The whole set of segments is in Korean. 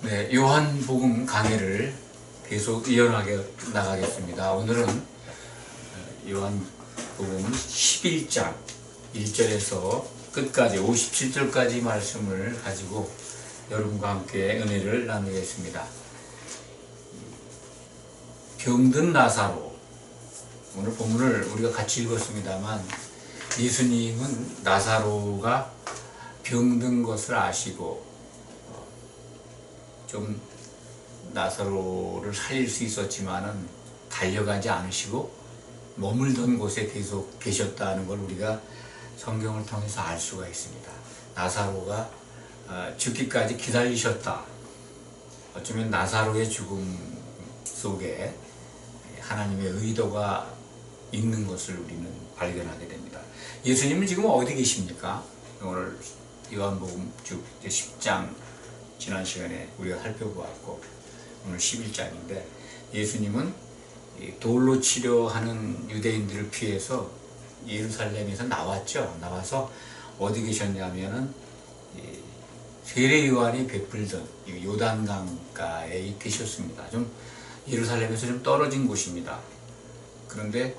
네, 요한복음 강해를 계속 이어나게 나가겠습니다. 오늘은 요한복음 11장 1절에서 끝까지 57절까지 말씀을 가지고 여러분과 함께 은혜를 나누겠습니다. 병든 나사로, 오늘 본문을 우리가 같이 읽었습니다만 예수님은 나사로가 병든 것을 아시고 좀 나사로를 살릴 수 있었지만은 달려가지 않으시고 머물던 곳에 계속 계셨다는 걸 우리가 성경을 통해서 알 수가 있습니다. 나사로가 죽기까지 기다리셨다. 어쩌면 나사로의 죽음 속에 하나님의 의도가 있는 것을 우리는 발견하게 됩니다. 예수님은 지금 어디 계십니까? 오늘 요한복음 10장 지난 시간에 우리가 살펴보았고 오늘 11장인데 예수님은 돌로 치려하는 유대인들을 피해서 예루살렘에서 나와서 어디 계셨냐면은 세례 요한이 베풀던 요단강가에 계셨습니다. 좀 예루살렘에서 좀 떨어진 곳입니다. 그런데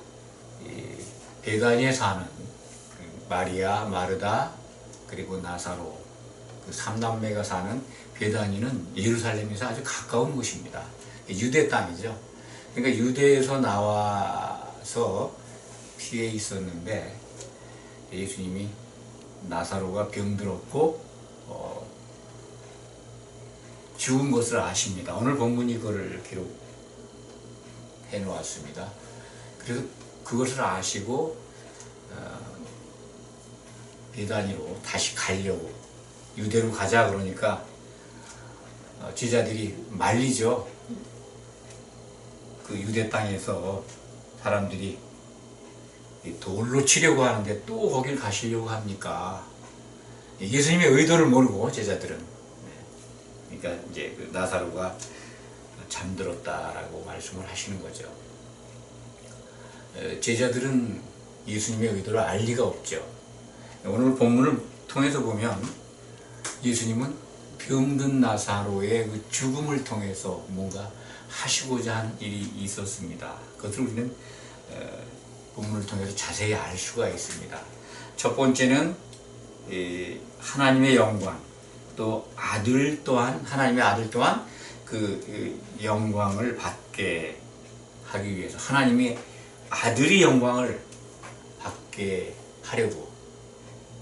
베다니에 사는 마리아, 마르다 그리고 나사로 그 삼남매가 사는 베다니는 예루살렘에서 아주 가까운 곳입니다. 유대 땅이죠. 그러니까 유대에서 나와서 피해 있었는데 예수님이 나사로가 병들었고 죽은 것을 아십니다. 오늘 본문이 그걸 기록해 놓았습니다. 그래서 그것을 아시고 베다니로 다시 가려고 유대로 가자 그러니까 제자들이 말리죠. 그 유대 땅에서 사람들이 돌로 치려고 하는데 또 거길 가시려고 합니까? 예수님의 의도를 모르고 제자들은 그러니까 이제 그 나사로가 잠들었다라고 말씀을 하시는 거죠. 제자들은 예수님의 의도를 알 리가 없죠. 오늘 본문을 통해서 보면 예수님은 병든 나사로의 그 죽음을 통해서 뭔가 하시고자 한 일이 있었습니다. 그것을 우리는 본문을 통해서 자세히 알 수가 있습니다. 첫 번째는 하나님의 영광, 또 하나님의 아들 또한 그 영광을 받게 하기 위해서 하나님의 아들이 영광을 받게 하려고,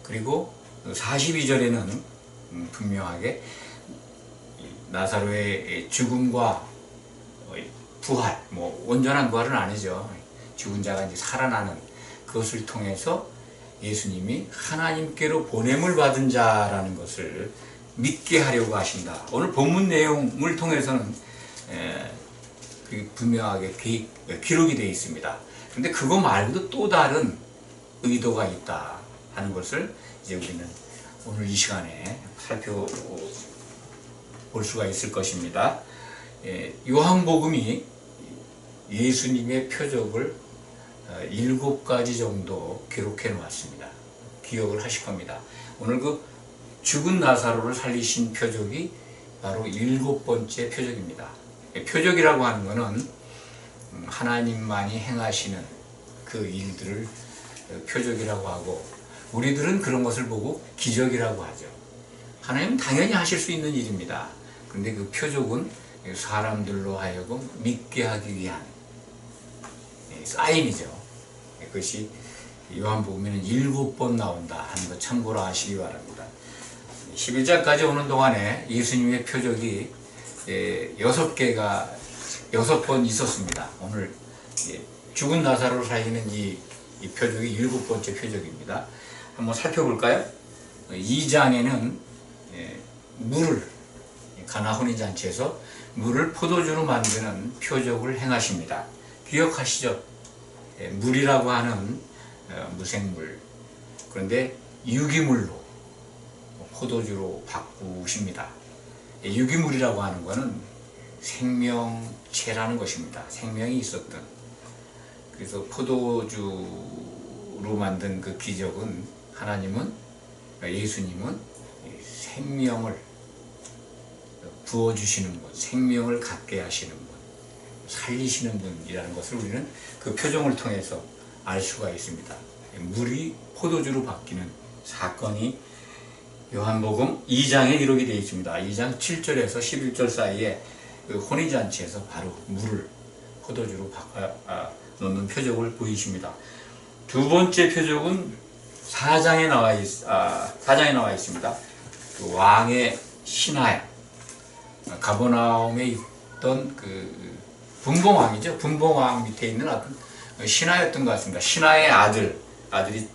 그리고 42절에는 분명하게 나사로의 죽음과 부활, 온전한 부활은 아니죠. 죽은 자가 이제 살아나는 그것을 통해서 예수님이 하나님께로 보냄을 받은 자라는 것을 믿게 하려고 하신다. 오늘 본문 내용을 통해서는 분명하게 기록이 되어 있습니다. 그런데 그거 말고도 또 다른 의도가 있다 하는 것을 이제 우리는 오늘 이 시간에 살펴볼 수가 있을 것입니다. 요한복음이 예수님의 표적을 7가지 정도 기록해 놓았습니다. 기억을 하실 겁니다. 오늘 그 죽은 나사로를 살리신 표적이 바로 7번째 표적입니다. 표적이라고 하는 것은 하나님만이 행하시는 그 일들을 표적이라고 하고, 우리들은 그런 것을 보고 기적이라고 하죠. 하나님은 당연히 하실 수 있는 일입니다. 그런데 그 표적은 사람들로 하여금 믿게 하기 위한 사인이죠. 그것이 요한복음에는 7번 나온다 하는 거 참고로 아시기 바랍니다. 11장까지 오는 동안에 예수님의 표적이 6번 있었습니다. 오늘 죽은 나사로를 살리는 이 표적이 7번째 표적입니다. 한번 살펴볼까요? 2장에는 물을, 가나 혼인잔치에서 물을 포도주로 만드는 표적을 행하십니다. 기억하시죠? 물이라고 하는 무생물, 그런데 유기물로 포도주로 바꾸십니다. 유기물이라고 하는 것은 생명체라는 것입니다. 생명이 있었던. 그래서 포도주로 만든 그 기적은 예수님은 생명을 부어주시는 분, 생명을 갖게 하시는 분, 살리시는 분이라는 것을 우리는 그 표정을 통해서 알 수가 있습니다. 물이 포도주로 바뀌는 사건이 요한복음 2장에 기록이 되어 있습니다. 2장 7절에서 11절 사이에 그 혼인잔치에서 바로 물을 포도주로 바꿔놓는 표적을 보이십니다. 두 번째 표적은 4장에 나와 있습니다. 그 왕의 신하야, 가버나움에 있던 그 분봉왕이죠. 분봉왕 밑에 있는 어떤 신하였던 것 같습니다. 신하의 아들이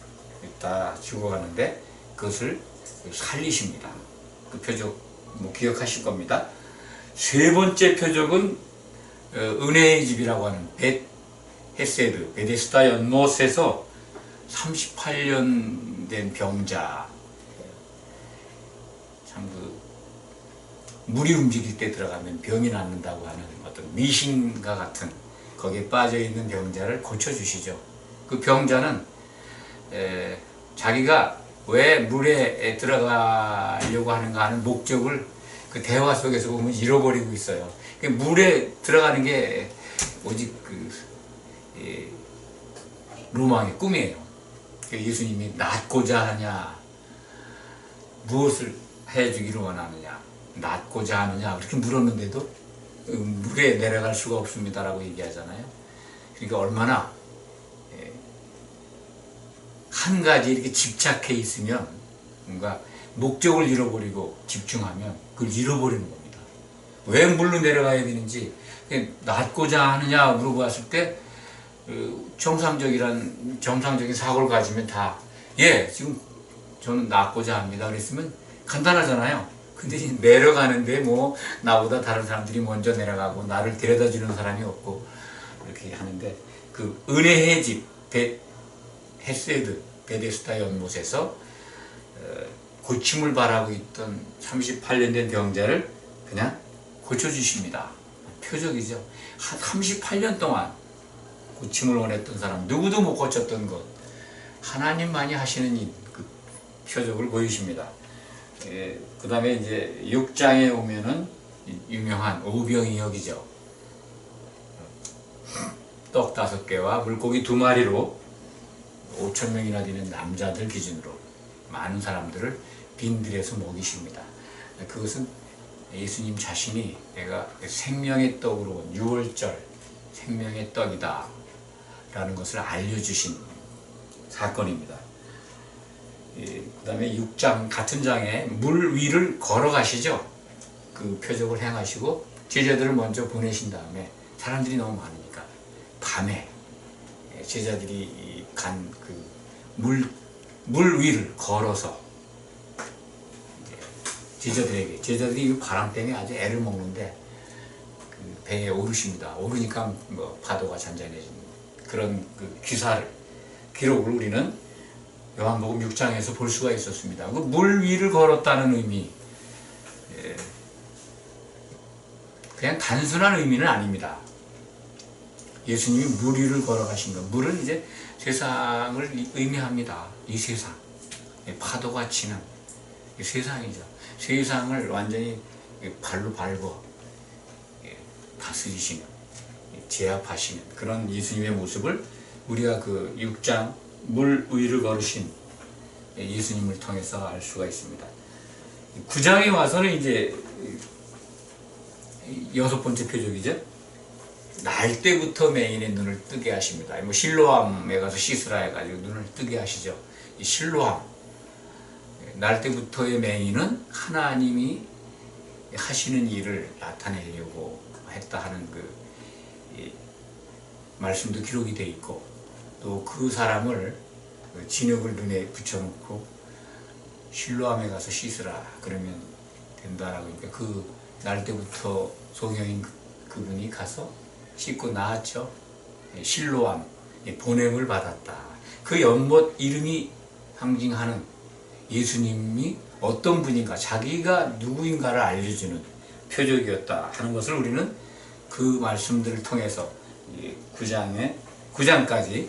다 죽어가는데 그것을 살리십니다. 그 표적 뭐 기억하실 겁니다. 세 번째 표적은 은혜의 집이라고 하는 벳헤세드, 베데스다 연못에서 38년 된 병자, 참 물이 움직일 때 들어가면 병이 낫는다고 하는 어떤 미신과 같은 거기에 빠져있는 병자를 고쳐주시죠. 그 병자는 자기가 왜 물에 들어가려고 하는가 하는 목적을 그 대화 속에서 보면 잃어버리고 있어요. 물에 들어가는 게 오직 로망의 꿈이에요. 예수님이 낫고자 하냐, 무엇을 해주기를 원하느냐, 낫고자 하느냐 그렇게 물었는데도 물에 내려갈 수가 없습니다라고 얘기하잖아요. 그러니까 얼마나 한 가지 이렇게 집착해 있으면 뭔가 목적을 잃어버리고 집중하면 그걸 잃어버리는 겁니다. 왜 물로 내려가야 되는지 낫고자 하느냐 물어봤을 때 정상적인 사고를 가지면 다 지금 저는 낫고자 합니다 그랬으면 간단하잖아요. 근데 내려가는데 뭐 나보다 다른 사람들이 먼저 내려가고 나를 데려다 주는 사람이 없고 이렇게 하는데 그 은혜의 집 벳헤세드 베데스다 연못에서 고침을 바라고 있던 38년 된 병자를 그냥 고쳐주십니다. 표적이죠. 38년 동안 고침을 원했던 사람, 누구도 못 고쳤던 것, 하나님만이 하시는 그 표적을 보이십니다. 그 다음에 이제 6장에 오면은 유명한 오병이어기죠. 떡 5개와 물고기 2마리로 5,000명이나 되는 남자들 기준으로 많은 사람들을 빈들에서 먹이십니다. 그것은 예수님 자신이 내가 생명의 떡으로 온 6월절 생명의 떡이다 라는 것을 알려주신 사건입니다. 그 다음에 6장 같은 장에 물 위를 걸어가시죠. 그 표적을 행하시고 제자들을 먼저 보내신 다음에 사람들이 너무 많으니까 밤에 제자들이 간 그 물 위를 걸어서 제자들이 바람 때문에 아주 애를 먹는데 그 배에 오르십니다. 오르니까 뭐 파도가 잔잔해지는 그런 그 기록을 우리는 요한복음 6장에서 볼 수가 있었습니다. 그 물 위를 걸었다는 의미, 그냥 단순한 의미는 아닙니다. 예수님이 물 위를 걸어가신 것, 물은 이제 세상을 의미합니다. 이 세상, 파도가 치는 이 세상이죠. 세상을 완전히 발로 밟아 다스리시는, 제압하시는 그런 예수님의 모습을 우리가 그 6장 물 위를 걸으신 예수님을 통해서 알 수가 있습니다. 9장에 와서는 이제 6번째 표적이죠. 날 때부터 맹인의 눈을 뜨게 하십니다. 뭐 실로암에 가서 씻으라 해가지고 눈을 뜨게 하시죠. 이 실로암, 날 때부터의 맹인은 하나님이 하시는 일을 나타내려고 했다 하는 그 말씀도 기록이 되어 있고, 또 그 사람을 진흙을 눈에 붙여놓고 실로암에 가서 씻으라 그러면 된다라고 하니까 그 날 때부터 소경인 그분이 가서 씻고 나았죠. 실로암, 보냄을 받았다. 그 연못 이름이 상징하는 예수님이 어떤 분인가, 자기가 누구인가를 알려주는 표적이었다 하는 것을 우리는 그 말씀들을 통해서 9장까지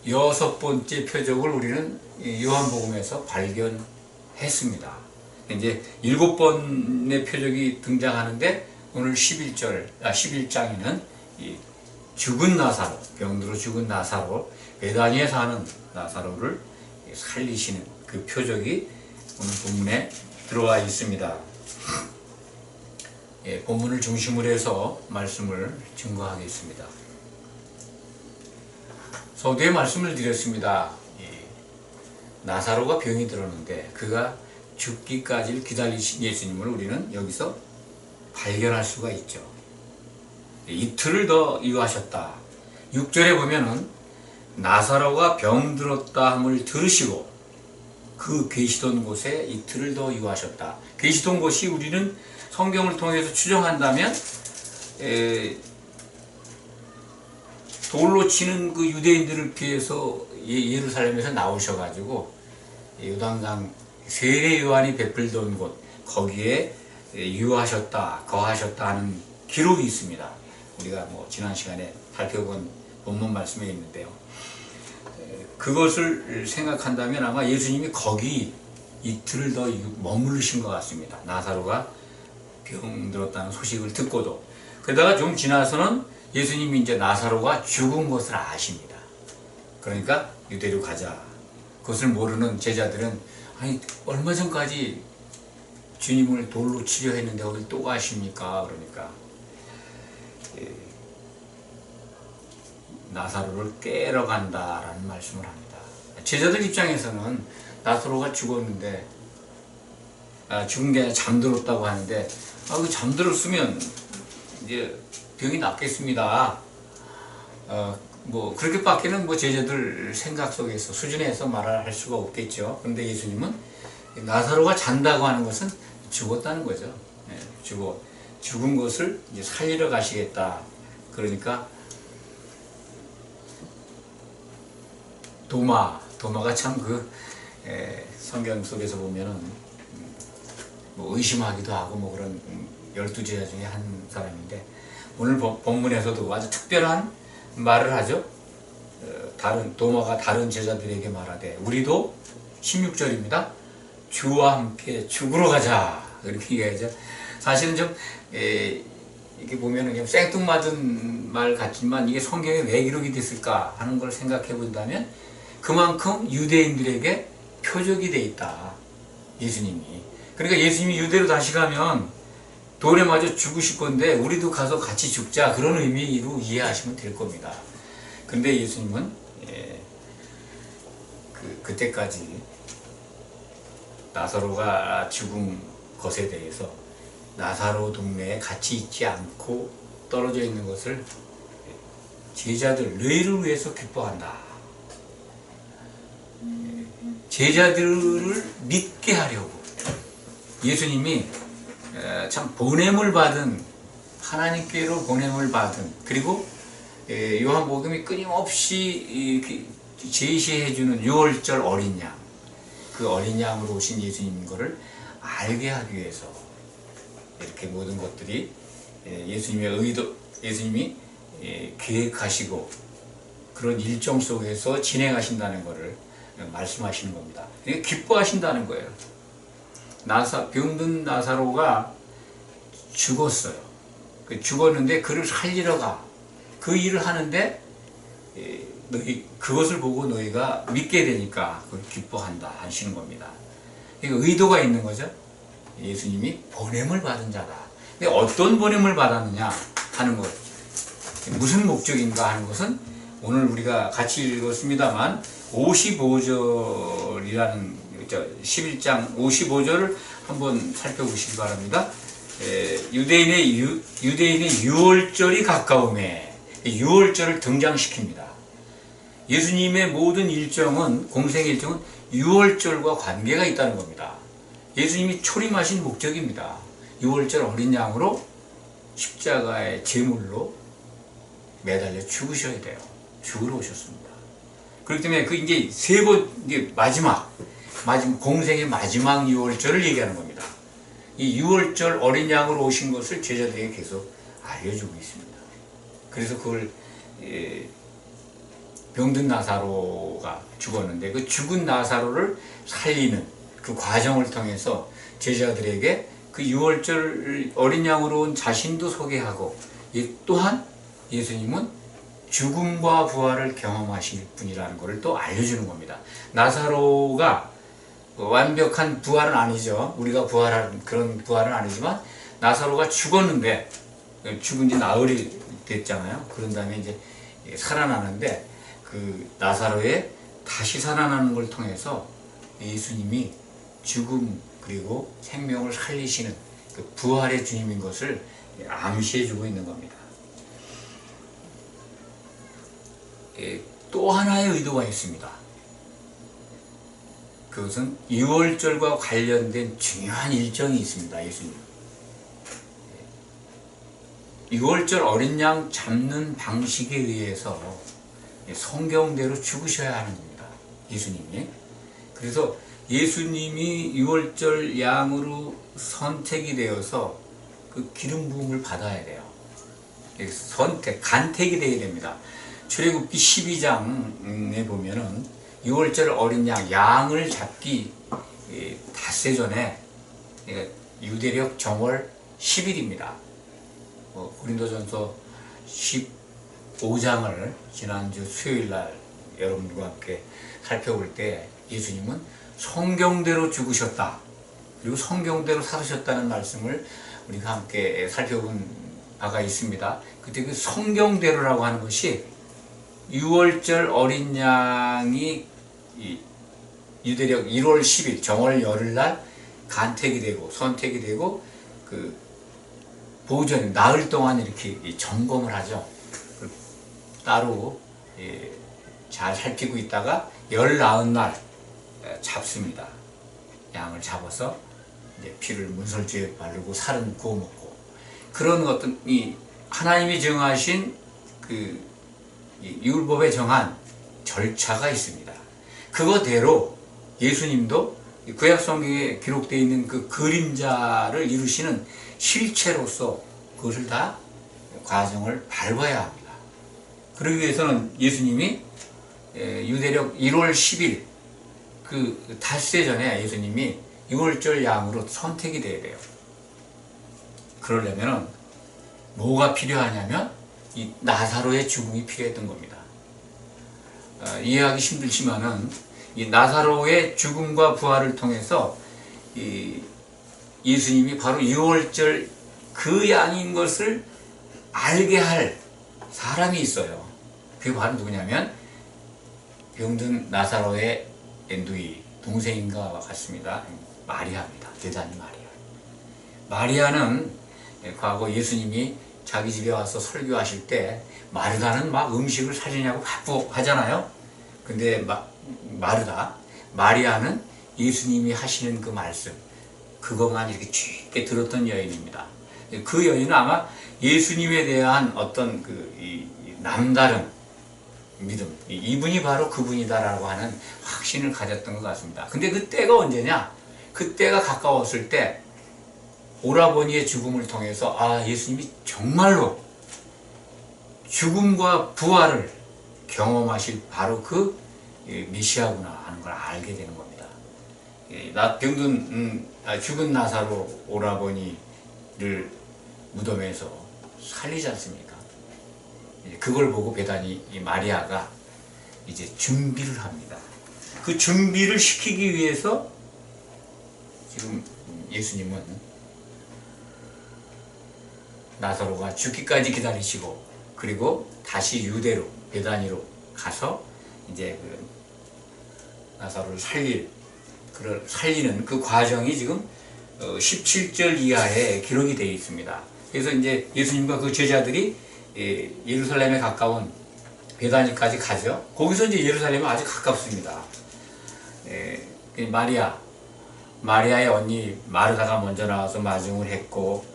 6번째 표적을 우리는 요한복음에서 발견했습니다. 이제 7번의 표적이 등장하는데 오늘 11장에는 이 죽은 나사로, 병들어 죽은 나사로, 베다니에 사는 나사로를 살리시는 그 표적이 오늘 본문에 들어와 있습니다. 본문을 중심으로 해서 말씀을 증거하겠습니다. 서두에 말씀을 드렸습니다. 나사로가 병이 들었는데 그가 죽기까지를 기다리신 예수님을 우리는 여기서 발견할 수가 있죠. 이틀을 더 유하셨다. 6절에 보면은 나사로가 병들었다 함을 들으시고 그 계시던 곳에 이틀을 더 유하셨다. 계시던 곳이 우리는 성경을 통해서 추정한다면 돌로 치는 그 유대인들을 피해서 예루살렘에서 나오셔가지고 요단강 세례 요한이 베풀던 곳 거기에 유하셨다, 거하셨다 하는 기록이 있습니다. 우리가 지난 시간에 살펴본 본문 말씀에 있는데요. 그것을 생각한다면 아마 예수님이 거기 이틀을 더 머무르신 것 같습니다. 나사로가 병들었다는 소식을 듣고도. 그러다가 좀 지나서는 예수님이 이제 나사로가 죽은 것을 아십니다. 그러니까 유대로 가자. 그것을 모르는 제자들은 아니 얼마 전까지 주님을 돌로 치려 했는데 어딜 또 가십니까? 그러니까 나사로를 깨러 간다라는 말씀을 합니다. 제자들 입장에서는 나사로가 죽었는데 죽은 게 아니라 잠들었다고 하는데 그 잠들었으면 이제 병이 낫겠습니다. 그렇게밖에는 제자들 생각 속에서 수준에서 말을 할 수가 없겠죠. 그런데 예수님은 나사로가 잔다고 하는 것은 죽었다는 거죠. 죽은 것을 이제 살리러 가시겠다. 그러니까 도마가 참 성경 속에서 보면은 의심하기도 하고 그런 12제자 중에 한 사람인데 오늘 본문에서도 아주 특별한 말을 하죠. 도마가 다른 제자들에게 말하되 우리도 16절입니다. 주와 함께 죽으러 가자. 이렇게 얘기하죠. 사실은 좀 이렇게 보면은 그냥 생뚱맞은 말 같지만 이게 성경에 왜 기록이 됐을까 하는 걸 생각해 본다면 그만큼 유대인들에게 표적이 돼 있다. 예수님이. 그러니까 예수님이 유대로 다시 가면 돌에 맞아 죽으실 건데 우리도 가서 같이 죽자. 그런 의미로 이해하시면 될 겁니다. 근데 예수님은 그때까지 나사로가 죽은 것에 대해서 나사로 동네에 같이 있지 않고 떨어져 있는 것을 제자들 너희를 위해서 기뻐한다. 제자들을 믿게 하려고 예수님이 참 보냄을 받은 하나님께로 보냄을 받은 그리고 요한복음이 끊임없이 제시해주는 6월절 어린 양, 그 어린 양으로 오신 예수님인 것을 알게 하기 위해서 이렇게 모든 것들이 예수님의 의도, 예수님이 계획하시고 그런 일정 속에서 진행하신다는 것을 말씀하시는 겁니다. 기뻐하신다는 거예요. 병든 나사로가 죽었어요. 죽었는데 그를 살리러 가. 그 일을 하는데 그것을 보고 너희가 믿게 되니까 그걸 기뻐한다 하시는 겁니다. 그러니까 의도가 있는 거죠. 예수님이 보냄을 받은 자다. 근데 어떤 보냄을 받았느냐 하는 것, 무슨 목적인가 하는 것은 오늘 우리가 같이 읽었습니다만 55절이라는 11장 55절을 한번 살펴보시기 바랍니다. 유대인의 6월절이 가까움에 6월절을 등장시킵니다. 예수님의 모든 일정은 공생 일정은 6월절과 관계가 있다는 겁니다. 예수님이 초림하신 목적입니다. 6월절 어린 양으로 십자가의 제물로 매달려 죽으셔야 돼요. 죽으러 오셨습니다. 그렇기 때문에 이제 세 번, 마지막 공생의 마지막 6월절을 얘기하는 겁니다. 이 6월절 어린 양으로 오신 것을 제자들에게 계속 알려주고 있습니다. 그래서 그걸 병든 나사로가 죽었는데 그 죽은 나사로를 살리는 그 과정을 통해서 제자들에게 그 유월절 어린 양으로 온 자신도 소개하고, 또한 예수님은 죽음과 부활을 경험하실 분이라는 것을 또 알려주는 겁니다. 나사로가 완벽한 부활은 아니죠. 우리가 부활한 그런 부활은 아니지만, 나사로가 죽었는데, 죽은 지 나흘이 됐잖아요. 그런 다음에 이제 살아나는데, 그 나사로의 다시 살아나는 걸 통해서 예수님이 죽음 그리고 생명을 살리시는 그 부활의 주님인 것을 암시해주고 있는 겁니다. 또 하나의 의도가 있습니다. 그것은 유월절과 관련된 중요한 일정이 있습니다. 예수님. 유월절 어린 양 잡는 방식에 의해서 성경대로 죽으셔야 하는 겁니다. 예수님이. 그래서 예수님이 유월절 양으로 선택이 되어서 그 기름 부음을 받아야 돼요. 간택이 되어야 됩니다. 출애굽기 12장에 보면은 유월절 어린 양을 잡기 닷새 전에, 유대력 정월 10일입니다. 고린도전서 15장을 지난주 수요일날 여러분들과 함께 살펴볼 때 예수님은 성경대로 죽으셨다, 그리고 성경대로 살으셨다는 말씀을 우리가 함께 살펴본 바가 있습니다. 그때 그 성경대로라고 하는 것이 유월절 어린 양이 유대력 1월 10일 정월 열흘날 간택이 되고 선택이 되고, 그 보존 나흘 동안 이렇게 점검을 하죠. 따로 잘 살피고 있다가 열 나흔 날 잡습니다. 양을 잡아서 이제 피를 문설주에 바르고 살은 구워 먹고, 그런 어떤 이 하나님이 정하신 그 율법에 정한 절차가 있습니다. 그거대로 예수님도 구약 성경에 기록되어 있는 그 그림자를 이루시는 실체로서 그것을 다 과정을 밟아야 합니다. 그러기 위해서는 예수님이 유대력 1월 10일 그 닷새 전에 예수님이 유월절 양으로 선택이 돼야 돼요. 그러려면 뭐가 필요하냐면 이 나사로의 죽음이 필요했던 겁니다. 이해하기 힘들지만은 이 나사로의 죽음과 부활을 통해서 예수님이 바로 유월절 그 양인 것을 알게 할 사람이 있어요. 그게 바로 누구냐면 병든 나사로의 누이, 동생인가 같습니다. 마리아입니다. 대단히 마리아는 과거 예수님이 자기 집에 와서 설교하실 때 마르다는 막 음식을 사주냐고 바쁘하잖아요. 근데 마리아는 예수님이 하시는 그 말씀, 그것만 이렇게 쉽게 들었던 여인입니다. 그 여인은 아마 예수님에 대한 어떤 이 남다른 믿음, 이분이 바로 그분이다라고 하는 확신을 가졌던 것 같습니다. 근데 그 때가 언제냐? 그 때가 가까웠을 때 오라버니의 죽음을 통해서 예수님이 정말로 죽음과 부활을 경험하실 바로 그 메시아구나 하는 걸 알게 되는 겁니다. 죽은 나사로 오라버니를 무덤에서 살리지 않습니까? 그걸 보고 베다니 이 마리아가 이제 준비를 합니다. 그 준비를 시키기 위해서 지금 예수님은 나사로가 죽기까지 기다리시고, 그리고 다시 유대로 베다니로 가서 이제 그 나사로를 살리는 그 과정이 지금 17절 이하에 기록이 되어 있습니다. 그래서 이제 예수님과 그 제자들이 예루살렘에 가까운 베다니까지 가죠. 거기서 이제 예루살렘은 아주 가깝습니다. 마리아의 언니 마르다가 먼저 나와서 마중을 했고,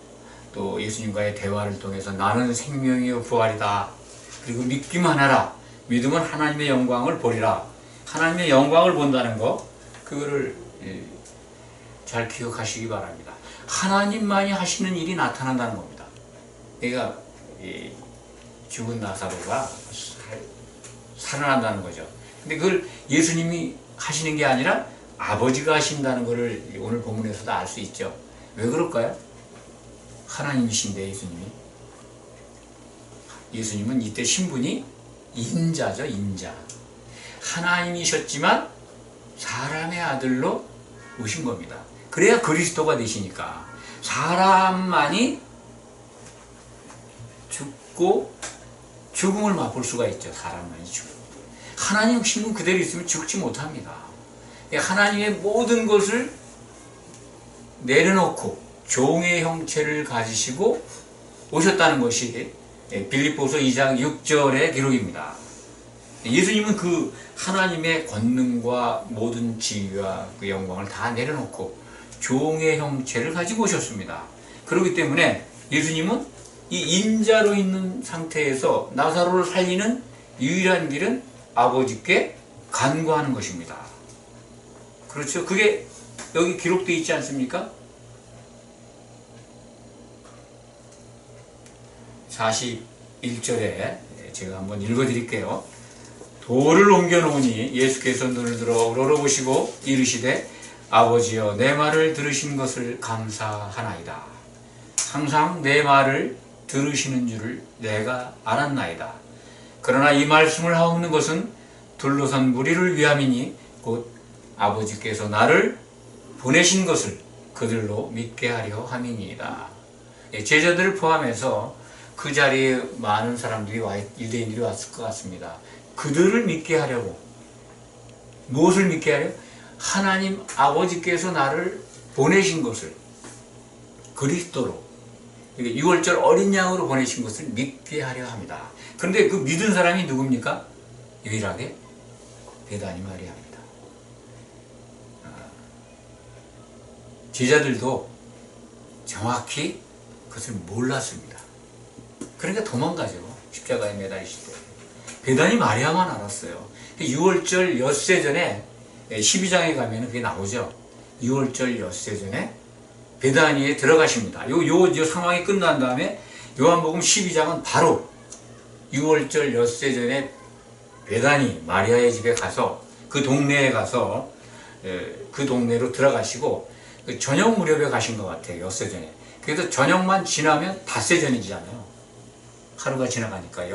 또 예수님과의 대화를 통해서 나는 생명이요 부활이다, 그리고 믿기만 하라, 믿으면 하나님의 영광을 보리라. 하나님의 영광을 본다는 거, 그거를 잘 기억하시기 바랍니다. 하나님만이 하시는 일이 나타난다는 겁니다. 그러니까 죽은 나사로가 살아난다는 거죠. 근데 그걸 예수님이 하시는 게 아니라 아버지가 하신다는 것을 오늘 본문에서도 알 수 있죠. 왜 그럴까요? 하나님이신데 예수님은 이때 신분이 인자죠. 인자. 하나님이셨지만 사람의 아들로 오신 겁니다. 그래야 그리스도가 되시니까. 사람만이 죽고 죽음을 맛볼 수가 있죠. 사람만이 죽고. 하나님 신분 그대로 있으면 죽지 못합니다. 하나님의 모든 것을 내려놓고 종의 형체를 가지시고 오셨다는 것이 빌립보서 2장 6절의 기록입니다. 예수님은 그 하나님의 권능과 모든 지위와 그 영광을 다 내려놓고 종의 형체를 가지고 오셨습니다. 그렇기 때문에 예수님은 이 인자로 있는 상태에서 나사로를 살리는 유일한 길은 아버지께 간구하는 것입니다. 그렇죠? 그게 여기 기록되어 있지 않습니까? 41절에 제가 한번 읽어드릴게요. 돌을 옮겨놓으니 예수께서 눈을 들어 우러러보시고 이르시되 아버지여 내 말을 들으신 것을 감사하나이다. 항상 내 말을 들으시는 줄을 내가 알았나이다. 그러나 이 말씀을 하옵는 것은 둘러선 무리를 위함이니 곧 아버지께서 나를 보내신 것을 그들로 믿게 하려 함이니이다. 제자들을 포함해서 그 자리에 많은 사람들이 유대인들이 왔을 것 같습니다. 그들을 믿게 하려고. 무엇을 믿게 하려? 하나님 아버지께서 나를 보내신 것을 그리스도로, 유월절 어린 양으로 보내신 것을 믿게 하려 합니다. 그런데 그 믿은 사람이 누굽니까? 유일하게 베다니 마리아입니다. 제자들도 정확히 그것을 몰랐습니다. 그러니까 도망가죠. 십자가에 매달리실 때. 베다니 마리아만 알았어요. 6월절 엿새 전에 12장에 가면 그게 나오죠. 6월절 엿새 전에 베다니에 들어가십니다. 요 상황이 끝난 다음에 요한복음 12장은 바로 6월절 엿새 전에 베다니 마리아의 집에 가서 그 동네에 가서 그 동네로 들어가시고 저녁 무렵에 가신 것 같아요. 엿새 전에. 그래서 저녁만 지나면 닷새 전이잖아요. 하루가 지나가니까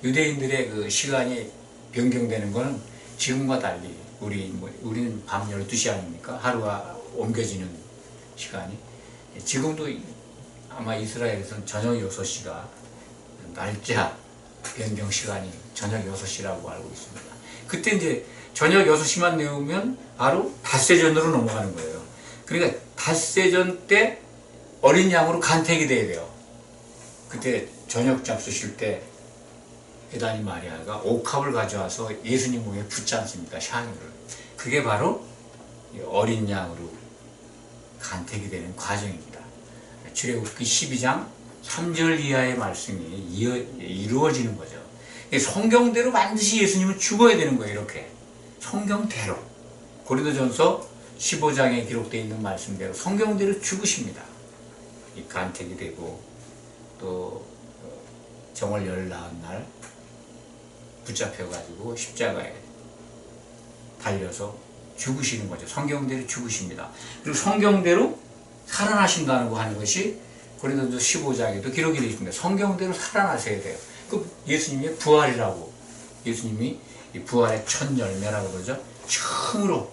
유대인들의 그 시간이 변경되는 거는 지금과 달리 우리는 밤 12시 아닙니까? 하루가 옮겨지는 시간이. 지금도 아마 이스라엘에서는 저녁 6시가 날짜 변경 시간이 저녁 6시라고 알고 있습니다. 그때 이제 저녁 6시만 내우면 바로 닷새전으로 넘어가는 거예요. 그러니까 닷새전 때 어린 양으로 간택이 돼야 돼요. 그때 저녁 잡수실 때 베다니 마리아가 옥합을 가져와서 예수님 몸에 붓지 않습니까? 향유를. 그게 바로 어린 양으로 간택이 되는 과정입니다. 출애굽기 12장 3절 이하의 말씀이 이루어지는 거죠. 성경대로 반드시 예수님은 죽어야 되는 거예요. 이렇게 성경대로. 고린도전서 15장에 기록되어 있는 말씀대로 성경대로 죽으십니다. 이 간택이 되고 또 정월 열 나은 날 붙잡혀가지고 십자가에 달려서 죽으시는 거죠. 성경대로 죽으십니다. 그리고 성경대로 살아나신다는 거 하는 것이 고린도전서 15장에도 기록이 되어 있습니다. 성경대로 살아나셔야 돼요. 그 예수님의 부활이라고, 예수님이 이 부활의 첫 열매라고 그러죠. 처음으로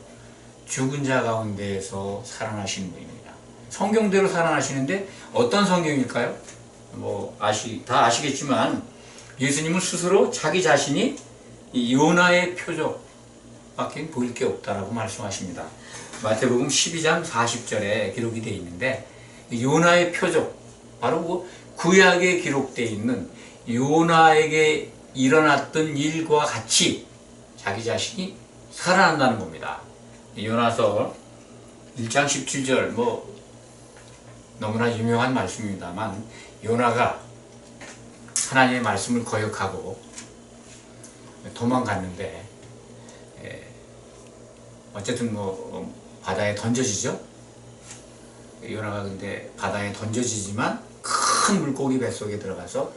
죽은 자 가운데에서 살아나시는 분입니다. 성경대로 살아나시는데 어떤 성경일까요? 다 아시겠지만 예수님은 스스로 자기 자신이 이 요나의 표적밖에 보일 게 없다라고 말씀하십니다. 마태복음 12장 40절에 기록이 되어 있는데 요나의 표적, 바로 구약에 기록되어 있는 요나에게 일어났던 일과 같이 자기 자신이 살아난다는 겁니다. 요나서 1장 17절 너무나 유명한 말씀입니다만 요나가 하나님의 말씀을 거역하고 도망갔는데 어쨌든 바다에 던져지죠. 요나가 근데 바다에 던져지지만 큰 물고기 뱃속에 들어가서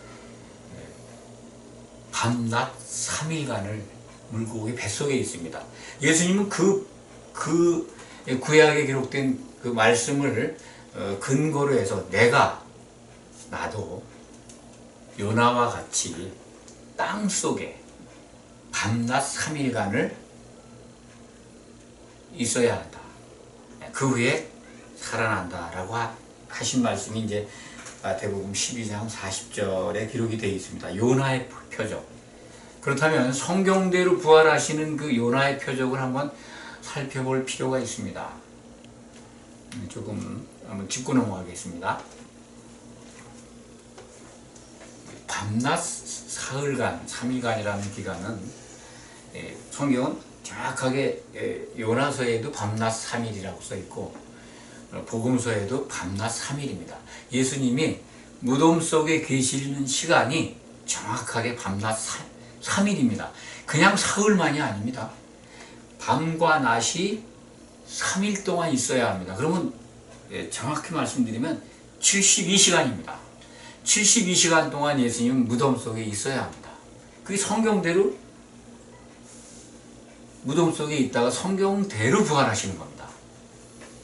밤낮 3일간을 물고기 뱃속에 있습니다. 예수님은 그 그 구약에 기록된 그 말씀을 근거로 해서 나도 요나와 같이 땅 속에 밤낮 3일간을 있어야 한다. 그 후에 살아난다라고 하신 말씀이 이제 마태복음 12장 40절에 기록이 되어 있습니다. 요나의 표적. 그렇다면 성경대로 부활하시는 그 요나의 표적을 한번 살펴볼 필요가 있습니다. 조금 한번 짚고 넘어가겠습니다. 밤낮 사흘간, 3일간이라는 기간은 성경은 정확하게 요나서에도 밤낮 3일이라고 써있고 복음서에도 밤낮 3일입니다. 예수님이 무덤 속에 계시는 시간이 정확하게 밤낮 3일입니다. 그냥 사흘만이 아닙니다. 밤과 낮이 3일 동안 있어야 합니다. 그러면 정확히 말씀드리면 72시간입니다. 72시간 동안 예수님은 무덤 속에 있어야 합니다. 그게 성경대로 무덤 속에 있다가 성경대로 부활하시는 겁니다.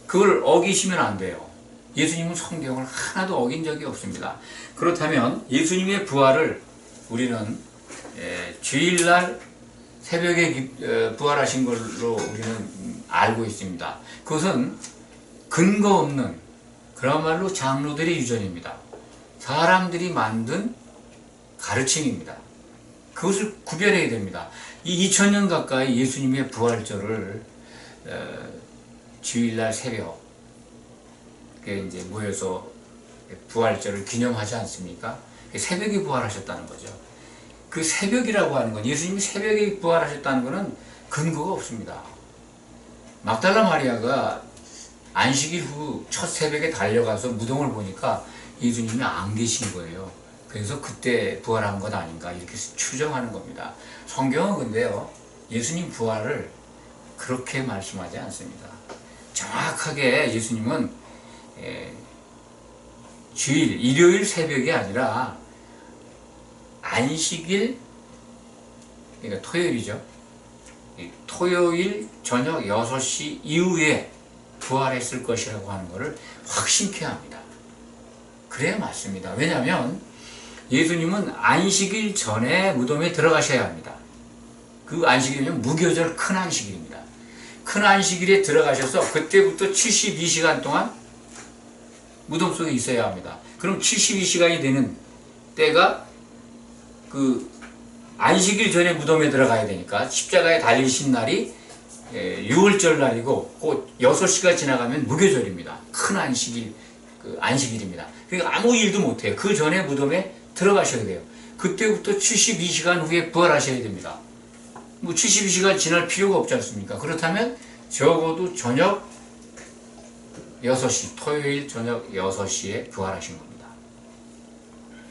그걸 어기시면 안 돼요. 예수님은 성경을 하나도 어긴 적이 없습니다. 그렇다면 예수님의 부활을 우리는 주일날 새벽에 부활하신 걸로 우리는 알고 있습니다. 그것은 근거 없는 그야말로 장로들의 유전입니다. 사람들이 만든 가르침입니다. 그것을 구별해야 됩니다. 이 2000년 가까이 예수님의 부활절을 주일날 새벽에 이제 모여서 부활절을 기념하지 않습니까? 새벽에 부활하셨다는 거죠. 그 새벽이라고 하는 건 예수님이 새벽에 부활하셨다는 것은 근거가 없습니다. 막달라 마리아가 안식일 후 첫 새벽에 달려가서 무덤을 보니까 예수님이 안 계신 거예요. 그래서 그때 부활한 것 아닌가 이렇게 추정하는 겁니다. 성경은 근데요 예수님 부활을 그렇게 말씀하지 않습니다. 정확하게 예수님은 주일, 일요일 새벽이 아니라 안식일, 그러니까 토요일이죠. 토요일 저녁 6시 이후에 부활했을 것이라고 하는 것을 확신케 합니다. 그래야 맞습니다. 왜냐하면 예수님은 안식일 전에 무덤에 들어가셔야 합니다. 그 안식일은 무교절 큰 안식일입니다. 큰 안식일에 들어가셔서 그때부터 72시간 동안 무덤 속에 있어야 합니다. 그럼 72시간이 되는 때가 그 안식일 전에 무덤에 들어가야 되니까 십자가에 달리신 날이 6월절 날이고 곧 6시가 지나가면 무교절입니다. 큰 안식일, 안식일입니다. 그러니까 아무 일도 못해요. 그 전에 무덤에 들어가셔야 돼요. 그때부터 72시간 후에 부활하셔야 됩니다. 뭐 72시간 지날 필요가 없지 않습니까? 그렇다면 적어도 저녁 6시, 토요일 저녁 6시에 부활하신 겁니다.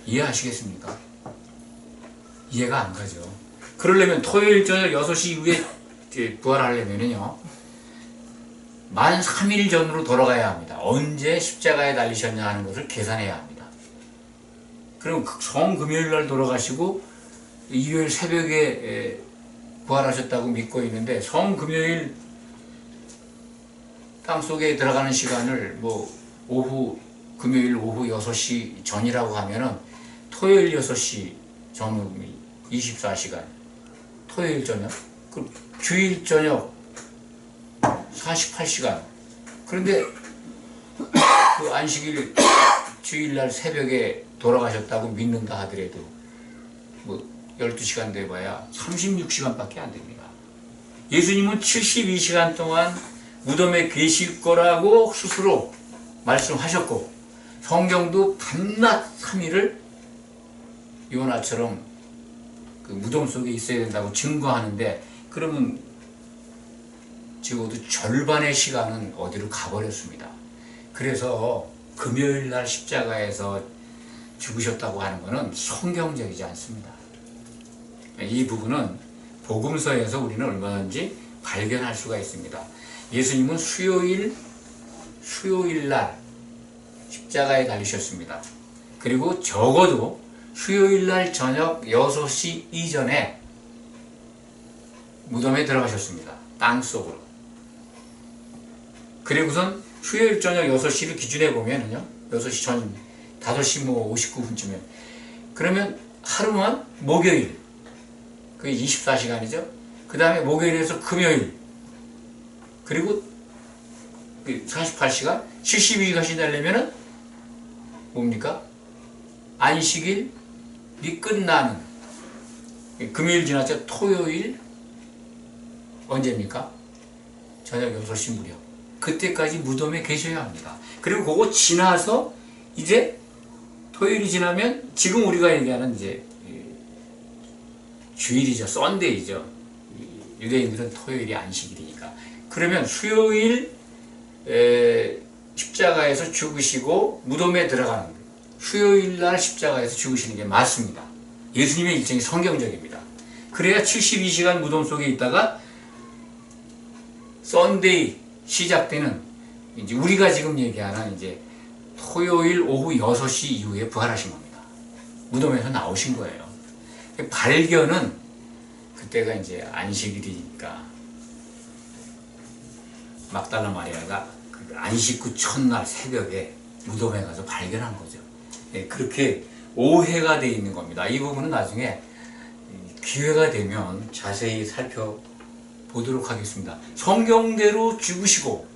이해하시겠습니까? 이해가 안 가죠. 그러려면 토요일 저녁 6시 이후에 부활하려면요 만 3일 전으로 돌아가야 합니다. 언제 십자가에 달리셨냐 하는 것을 계산해야 합니다. 그럼 성금요일 날 돌아가시고 일요일 새벽에 부활하셨다고 믿고 있는데 성금요일 땅속에 들어가는 시간을 뭐 금요일 오후 6시 전이라고 하면은 토요일 6시 전후 24시간 토요일 저녁 그 주일 저녁 48시간 그런데 그 안식일 주일날 새벽에 돌아가셨다고 믿는다 하더라도 뭐 12시간 돼봐야 36시간밖에 안 됩니다. 예수님은 72시간 동안 무덤에 계실 거라고 스스로 말씀하셨고 성경도 밤낮 3일을 요나처럼 그 무덤 속에 있어야 된다고 증거하는데 그러면 적어도 절반의 시간은 어디로 가버렸습니다. 그래서 금요일날 십자가에서 죽으셨다고 하는 것은 성경적이지 않습니다. 이 부분은 복음서에서 우리는 얼마든지 발견할 수가 있습니다. 예수님은 수요일날 십자가에 달리셨습니다. 그리고 적어도 수요일날 저녁 6시 이전에 무덤에 들어가셨습니다. 땅속으로. 그리고선 수요일 저녁 6시를 기준해 보면은요, 6시 전 5시 뭐 59분쯤에 그러면 하루만 목요일 그게 24시간이죠. 그 다음에 목요일에서 금요일 그리고 48시간 72시간이 되려면은 뭡니까? 안식일이 끝나는 금요일 지났죠. 토요일 언제입니까? 저녁 6시 무렵. 그때까지 무덤에 계셔야 합니다. 그리고 그거 지나서 이제 토요일이 지나면 지금 우리가 얘기하는 이제 주일이죠. 썬데이죠. 유대인들은 토요일이 안식일이니까. 그러면 수요일 십자가에서 죽으시고 무덤에 들어가는 거예요. 수요일 날 십자가에서 죽으시는 게 맞습니다. 예수님의 일정이 성경적입니다. 그래야 72시간 무덤 속에 있다가 썬데이 시작되는 이제 우리가 지금 얘기하는 이제 토요일 오후 6시 이후에 부활하신 겁니다. 무덤에서 나오신 거예요. 발견은 그때가 이제 안식일이니까 막달라 마리아가 그 안식 후 첫날 새벽에 무덤에 가서 발견한 거죠. 그렇게 오해가 되어 있는 겁니다. 이 부분은 나중에 기회가 되면 자세히 살펴보도록 하겠습니다. 성경대로 죽으시고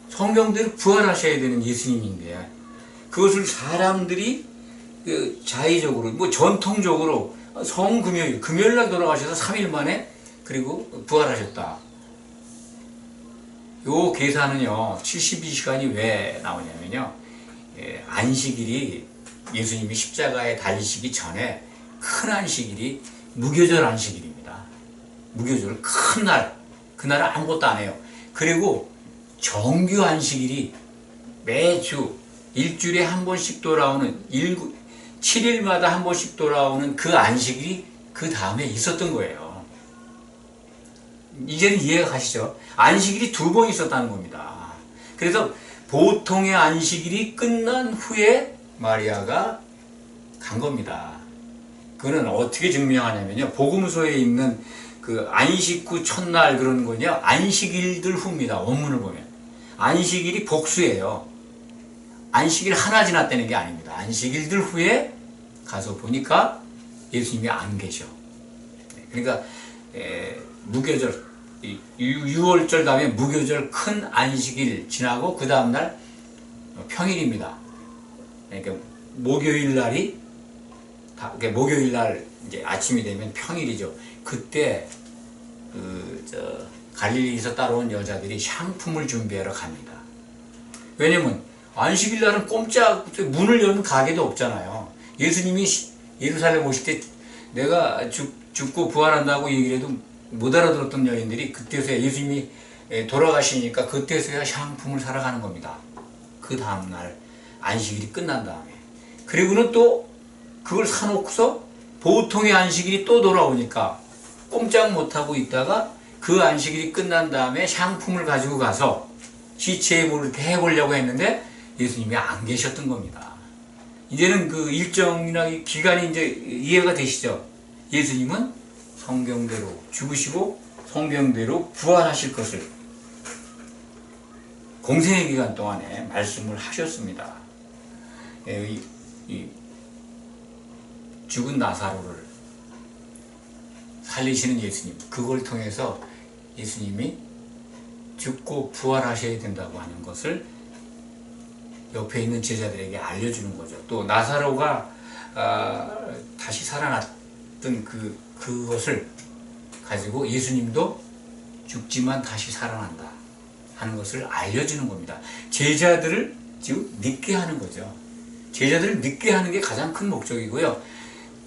성경대로 부활하셔야 되는 예수님인데 그것을 사람들이 자의적으로 뭐 전통적으로 성금요일 금요일날 돌아가셔서 3일 만에 그리고 부활하셨다. 요 계산은요 72시간이 왜 나오냐면요 안식일이 예수님이 십자가에 달리시기 전에 큰 안식일이 무교절 안식일입니다. 무교절 큰 날, 그날은 아무것도 안 해요. 그리고 정규 안식일이 매주 일주일에 한 번씩 돌아오는 7일마다 한 번씩 돌아오는 그 안식일이 그 다음에 있었던 거예요. 이제는 이해가 가시죠? 안식일이 2번 있었다는 겁니다. 그래서 보통의 안식일이 끝난 후에 마리아가 간 겁니다. 그거는 어떻게 증명하냐면요. 복음서에 있는 그 안식 후 첫날 그런 거냐 안식일들 후입니다. 원문을 보면. 안식일이 복수예요. 안식일 하나 지났다는 게 아닙니다. 안식일들 후에 가서 보니까 예수님이 안 계셔. 그러니까 무교절 6월절 다음에 무교절 큰 안식일 지나고 그 다음날 평일입니다. 그러니까 목요일 날이 그러니까 목요일 날 이제 아침이 되면 평일이죠. 그때 갈릴리에서 따라온 여자들이 향품을 준비하러 갑니다. 왜냐면 안식일 날은 꼼짝 문을 여는 가게도 없잖아요. 예수님이 예루살렘 오실 때 내가 죽고 부활한다고 얘기를 해도 못 알아들었던 여인들이 그때서야 예수님이 돌아가시니까 그때서야 향품을 사러 가는 겁니다. 그 다음날 안식일이 끝난 다음에 그리고는 또 그걸 사놓고서 보통의 안식일이 또 돌아오니까 꼼짝 못하고 있다가 그 안식일이 끝난 다음에 향품을 가지고 가서 시체에 뭘 이렇게 해보려고 했는데 예수님이 안 계셨던 겁니다. 이제는 그 일정이나 기간이 이제 이해가 되시죠? 예수님은 성경대로 죽으시고 성경대로 부활하실 것을 공생의 기간 동안에 말씀을 하셨습니다. 이 죽은 나사로를 살리시는 예수님, 그걸 통해서 예수님이 죽고 부활하셔야 된다고 하는 것을 옆에 있는 제자들에게 알려주는 거죠. 또 나사로가 다시 살아났던 그것을 가지고 예수님도 죽지만 다시 살아난다 하는 것을 알려주는 겁니다. 제자들을 지금 믿게 하는 거죠. 제자들을 믿게 하는 게 가장 큰 목적이고요.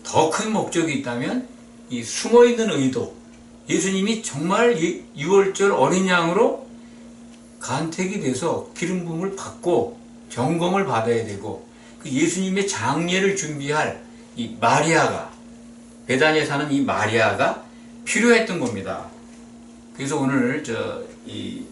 더 큰 목적이 있다면 이 숨어있는 의도, 예수님이 정말 6월절 어린 양으로 간택이 돼서 기름 부음을 받고 점검을 받아야 되고 그 예수님의 장례를 준비할 이 마리아가 베다니에 사는 이 마리아가 필요했던 겁니다. 그래서 오늘 이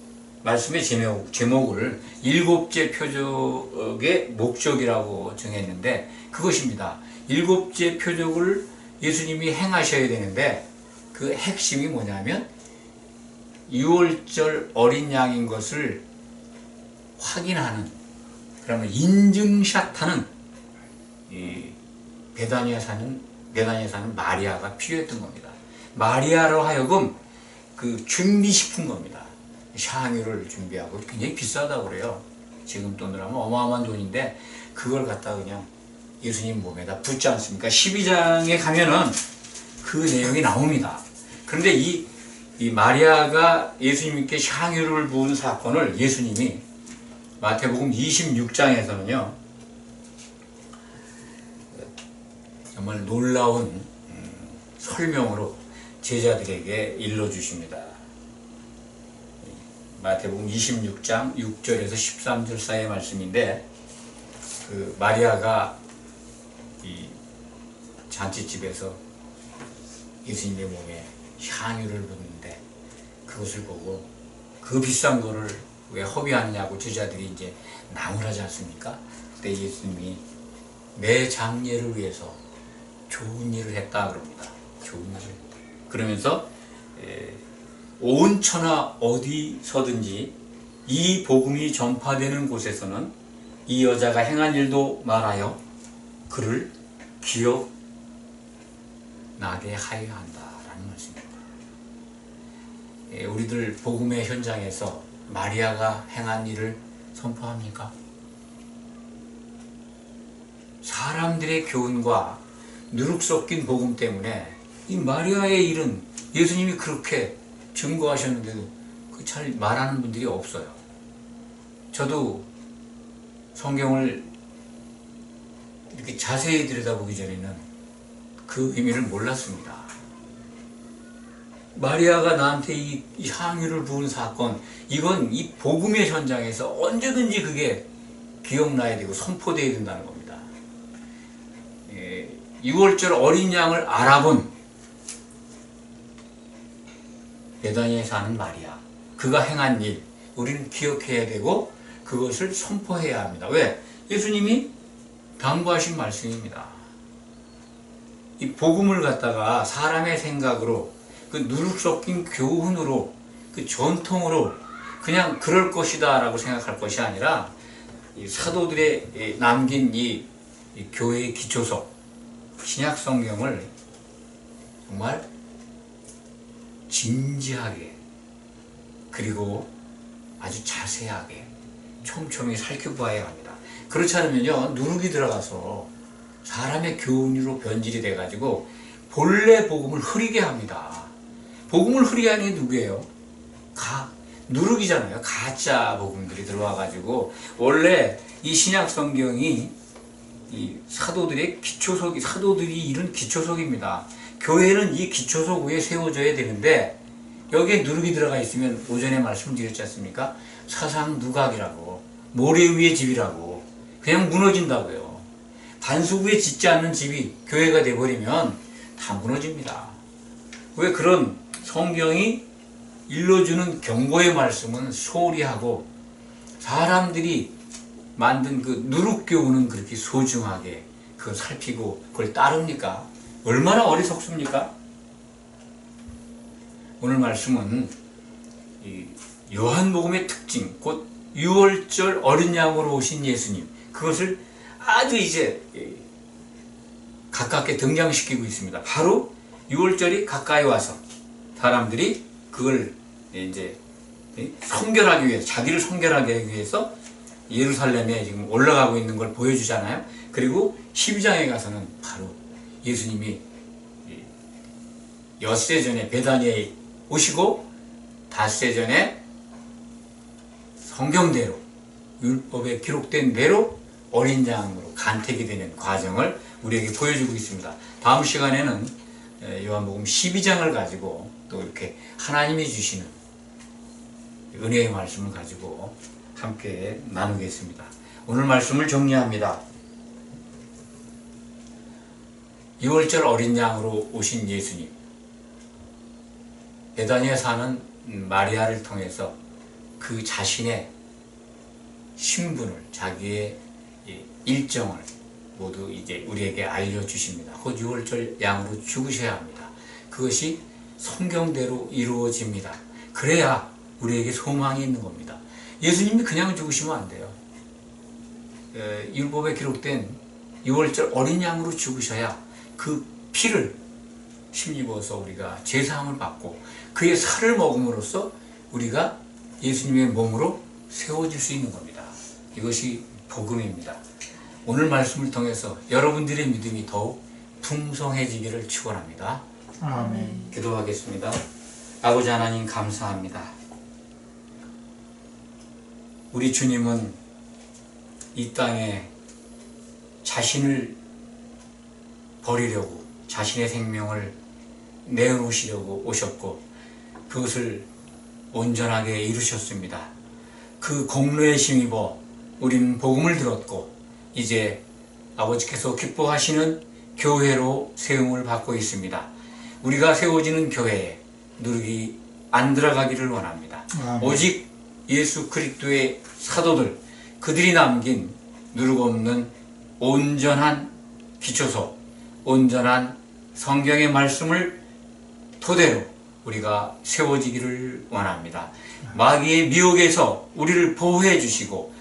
말씀의 제목을 7째 표적의 목적이라고 정했는데 그것입니다. 7째 표적을 예수님이 행하셔야 되는데 그 핵심이 뭐냐면 6월절 어린 양인 것을 확인하는, 그러면 인증샷하는 이 베다니아에 사는 마리아가 필요했던 겁니다. 마리아로 하여금 그 준비시킨 겁니다. 향유를 준비하고 굉장히 비싸다고 그래요. 지금 돈으로 하면 어마어마한 돈인데 그걸 갖다 그냥 예수님 몸에다 붓지 않습니까? 12장에 가면은 그 내용이 나옵니다. 그런데 이 마리아가 예수님께 향유를 부은 사건을 예수님이 마태복음 26장에서는요 정말 놀라운 설명으로 제자들에게 일러주십니다. 마태복음 26장 6절에서 13절 사이의 말씀인데, 그 마리아가 이 잔치집에서 예수님의 몸에 향유를 붓는데 그것을 보고 그 비싼 거를 왜 허비하느냐고 제자들이 이제 나무라지 않습니까? 그때 예수님이 내 장례를 위해서 좋은 일을 했다 그럽니다. 좋은 일을. 그러면서 온 천하 어디서든지 이 복음이 전파되는 곳에서는 이 여자가 행한 일도 말하여 그를 기억나게 하여야 한다라는 말씀입니다. 우리들 복음의 현장에서 마리아가 행한 일을 선포합니까? 사람들의 교훈과 누룩 섞인 복음 때문에 이 마리아의 일은 예수님이 그렇게 증거하셨는데도 잘 말하는 분들이 없어요. 저도 성경을 이렇게 자세히 들여다보기 전에는 그 의미를 몰랐습니다. 마리아가 나한테 이 향유를 부은 사건, 이건 이 복음의 현장에서 언제든지 그게 기억나야 되고 선포되어야 된다는 겁니다. 6월절 어린 양을 알아본 베다니아에 사는 마리아, 그가 행한 일 우리는 기억해야 되고 그것을 선포해야 합니다. 왜? 예수님이 당부하신 말씀입니다. 이 복음을 갖다가 사람의 생각으로, 그 누룩 섞인 교훈으로, 그 전통으로 그냥 그럴 것이다 라고 생각할 것이 아니라 이 사도들의 남긴 이 교회의 기초서 신약 성경을 정말 진지하게 그리고 아주 자세하게 촘촘히 살펴봐야 합니다. 그렇지 않으면요 누룩이 들어가서 사람의 교훈으로 변질이 돼가지고 본래 복음을 흐리게 합니다. 복음을 흐리게 하는 게 누구예요? 누룩이잖아요. 가짜 복음들이 들어와가지고 원래 이 신약 성경이 이 사도들의 기초석, 사도들이 이룬 기초석입니다. 교회는 이 기초석 위에 세워져야 되는데 여기에 누룩이 들어가 있으면 오전에 말씀드렸지 않습니까? 사상 누각이라고, 모래 위의 집이라고 그냥 무너진다고요. 반석 위에 짓지 않는 집이 교회가 돼버리면 다 무너집니다. 왜? 그런 성경이 일러주는 경고의 말씀은 소홀히 하고 사람들이 만든 그 누룩교훈은 그렇게 소중하게 그걸 살피고 그걸 따릅니까? 얼마나 어리석습니까? 오늘 말씀은 이 요한복음의 특징, 곧 6월절 어린 양으로 오신 예수님, 그것을 아주 이제 가깝게 등장시키고 있습니다. 바로 6월절이 가까이 와서 사람들이 그걸 이제 성결하기 위해서, 자기를 성결하게 하기 위해서 예루살렘에 지금 올라가고 있는 걸 보여주잖아요. 그리고 12장에 가서는 바로 예수님이 엿새 전에 베다니아에 오시고 닷새 전에 성경대로 율법에 기록된 대로 어린 양으로 간택이 되는 과정을 우리에게 보여주고 있습니다. 다음 시간에는 요한복음 12장을 가지고 또 이렇게 하나님이 주시는 은혜의 말씀을 가지고 함께 나누겠습니다. 오늘 말씀을 정리합니다. 6월절 어린 양으로 오신 예수님, 베다니아에 사는 마리아를 통해서 그 자신의 신분을, 자기의 일정을 모두 이제 우리에게 알려주십니다. 곧 6월절 양으로 죽으셔야 합니다. 그것이 성경대로 이루어집니다. 그래야 우리에게 소망이 있는 겁니다. 예수님이 그냥 죽으시면 안 돼요. 율법에 기록된 6월절 어린 양으로 죽으셔야 그 피를 힘입어서 우리가 제사함을 받고 그의 살을 먹음으로써 우리가 예수님의 몸으로 세워질 수 있는 겁니다. 이것이 복음입니다. 오늘 말씀을 통해서 여러분들의 믿음이 더욱 풍성해지기를 축원합니다. 아멘. 기도하겠습니다. 아버지 하나님 감사합니다. 우리 주님은 이 땅에 자신을 버리려고 자신의 생명을 내놓으시려고 오셨고 그것을 온전하게 이루셨습니다. 그 공로에 힘입어 우리는 복음을 들었고 이제 아버지께서 기뻐하시는 교회로 세움을 받고 있습니다. 우리가 세워지는 교회에 누룩이 안 들어가기를 원합니다. 오직 예수 그리스도의 사도들 그들이 남긴 누룩 없는 온전한 기초소, 온전한 성경의 말씀을 토대로 우리가 세워지기를 원합니다. 마귀의 미혹에서 우리를 보호해 주시고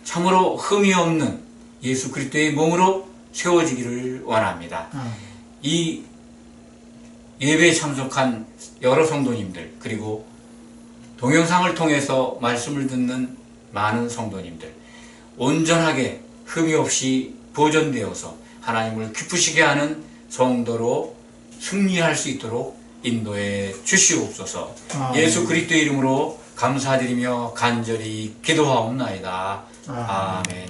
참으로 흠이 없는 예수 그리스도의 몸으로 세워지기를 원합니다. 이 예배에 참석한 여러 성도님들 그리고 동영상을 통해서 말씀을 듣는 많은 성도님들 온전하게 흠이 없이 보존되어서 하나님을 기쁘시게 하는 성도로 승리할 수 있도록 인도해 주시옵소서. 예수 그리스도의 이름으로 감사드리며 간절히 기도하옵나이다. 아멘.